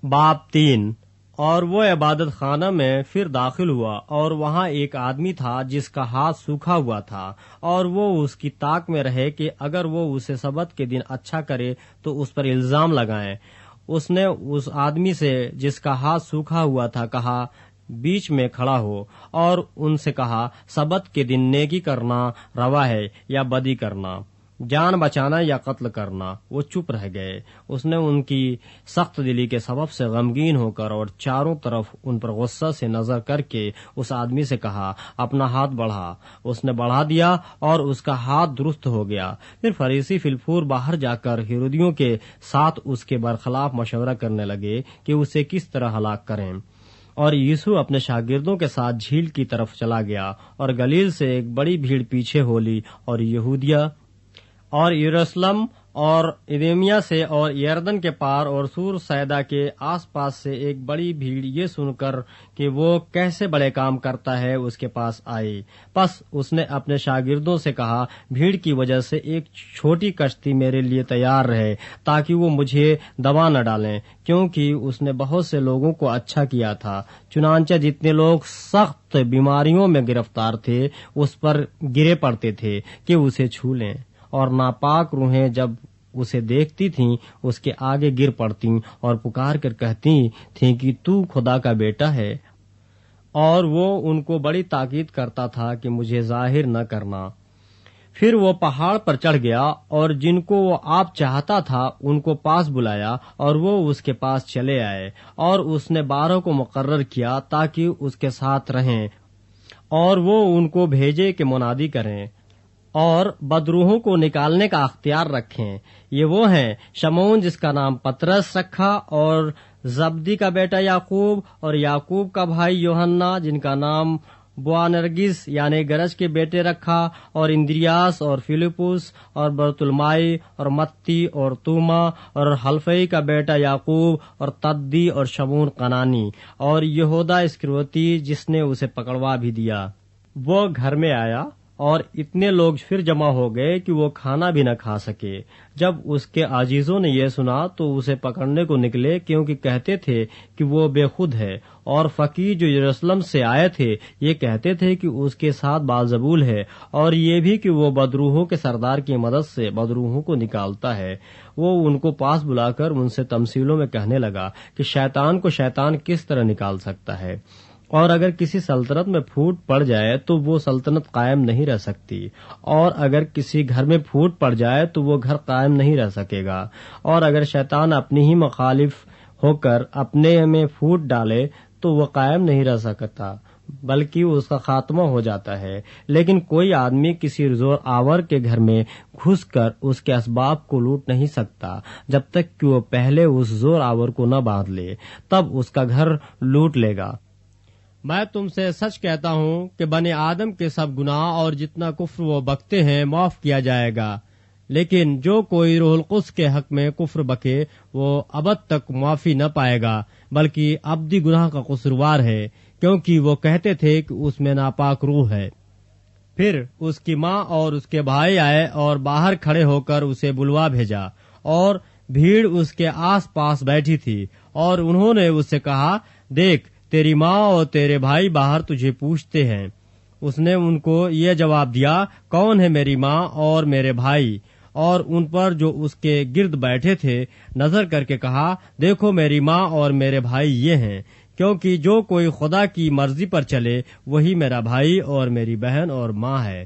باب 3۔ اور وہ عبادت خانہ میں پھر داخل ہوا، اور وہاں ایک آدمی تھا جس کا ہاتھ سوکھا ہوا تھا، اور وہ اس کی طاق میں رہے کہ اگر وہ اسے سبت کے دن اچھا کرے تو اس پر الزام لگائیں۔ اس نے اس آدمی سے جس کا ہاتھ سوکھا ہوا تھا کہا، بیچ میں کھڑا ہو، اور ان سے کہا، سبت کے دن نیکی کرنا روا ہے یا بدی کرنا، جان بچانا یا قتل کرنا؟ وہ چپ رہ گئے۔ اس نے ان کی سخت دلی کے سبب سے غمگین ہو کر اور چاروں طرف ان پر غصہ سے نظر کر کے اس آدمی سے کہا، اپنا ہاتھ بڑھا۔ اس نے بڑھا دیا اور اس کا ہاتھ درست ہو گیا۔ پھر فریسی فلفور باہر جا کر ہیرودیوں کے ساتھ اس کے برخلاف مشورہ کرنے لگے کہ اسے کس طرح ہلاک کریں۔ اور یسوع اپنے شاگردوں کے ساتھ جھیل کی طرف چلا گیا، اور گلیل سے ایک بڑی بھیڑ پیچھے ہو لی، اور یہودیہ اور یروشلم اور ادومیہ سے اور یردن کے پار اور سور سیدا کے آس پاس سے ایک بڑی بھیڑ یہ سن کر کہ وہ کیسے بڑے کام کرتا ہے اس کے پاس آئی۔ پس اس نے اپنے شاگردوں سے کہا، بھیڑ کی وجہ سے ایک چھوٹی کشتی میرے لیے تیار رہے تاکہ وہ مجھے دبا نہ ڈالیں، کیونکہ اس نے بہت سے لوگوں کو اچھا کیا تھا۔ چنانچہ جتنے لوگ سخت بیماریوں میں گرفتار تھے اس پر گرے پڑتے تھے کہ اسے چھو لیں، اور ناپاک روحیں جب اسے دیکھتی تھیں اس کے آگے گر پڑتیں اور پکار کر کہتی تھیں کہ تو خدا کا بیٹا ہے، اور وہ ان کو بڑی تاکید کرتا تھا کہ مجھے ظاہر نہ کرنا۔ پھر وہ پہاڑ پر چڑھ گیا، اور جن کو وہ آپ چاہتا تھا ان کو پاس بلایا، اور وہ اس کے پاس چلے آئے، اور اس نے 12 کو مقرر کیا تاکہ اس کے ساتھ رہیں، اور وہ ان کو بھیجے کہ منادی کریں اور بدروحوں کو نکالنے کا اختیار رکھیں۔ یہ وہ ہیں، شمعون جس کا نام پترس رکھا، اور زبدی کا بیٹا یعقوب، اور یعقوب کا بھائی یوحنا جن کا نام بوانرگس یعنی گرج کے بیٹے رکھا، اور اندریاس اور فلپس اور برتلمائی اور متی اور توما اور حلفئی کا بیٹا یعقوب اور تدی اور شمعون قنانی، اور یہودا اسکریوتی جس نے اسے پکڑوا بھی دیا۔ وہ گھر میں آیا، اور اتنے لوگ پھر جمع ہو گئے کہ وہ کھانا بھی نہ کھا سکے۔ جب اس کے عزیزوں نے یہ سنا تو اسے پکڑنے کو نکلے، کیونکہ کہتے تھے کہ وہ بے خود ہے، اور فقیر جو یروشلم سے آئے تھے یہ کہتے تھے کہ اس کے ساتھ بازبول ہے، اور یہ بھی کہ وہ بدروحوں کے سردار کی مدد سے بدروحوں کو نکالتا ہے۔ وہ ان کو پاس بلا کر ان سے تمثیلوں میں کہنے لگا کہ شیطان کو شیطان کس طرح نکال سکتا ہے، اور اگر کسی سلطنت میں پھوٹ پڑ جائے تو وہ سلطنت قائم نہیں رہ سکتی، اور اگر کسی گھر میں پھوٹ پڑ جائے تو وہ گھر قائم نہیں رہ سکے گا، اور اگر شیطان اپنی ہی مخالف ہو کر اپنے میں پھوٹ ڈالے تو وہ قائم نہیں رہ سکتا، بلکہ اس کا خاتمہ ہو جاتا ہے۔ لیکن کوئی آدمی کسی زور آور کے گھر میں گھس کر اس کے اسباب کو لوٹ نہیں سکتا جب تک کہ وہ پہلے اس زور آور کو نہ باندھ لے، تب اس کا گھر لوٹ لے گا۔ میں تم سے سچ کہتا ہوں کہ بنی آدم کے سب گناہ اور جتنا کفر وہ بکتے ہیں معاف کیا جائے گا، لیکن جو کوئی روح القدس کے حق میں کفر بکے وہ ابد تک معافی نہ پائے گا، بلکہ ابدی گناہ کا قصوروار ہے، کیونکہ وہ کہتے تھے کہ اس میں ناپاک روح ہے۔ پھر اس کی ماں اور اس کے بھائی آئے اور باہر کھڑے ہو کر اسے بلوا بھیجا، اور بھیڑ اس کے آس پاس بیٹھی تھی، اور انہوں نے اس سے کہا، دیکھ تیری ماں اور تیرے بھائی باہر تجھے پوچھتے ہیں۔ اس نے ان کو یہ جواب دیا، کون ہے میری ماں اور میرے بھائی؟ اور ان پر جو اس کے گرد بیٹھے تھے نظر کر کے کہا، دیکھو میری ماں اور میرے بھائی یہ ہیں، کیونکہ جو کوئی خدا کی مرضی پر چلے وہی میرا بھائی اور میری بہن اور ماں ہے۔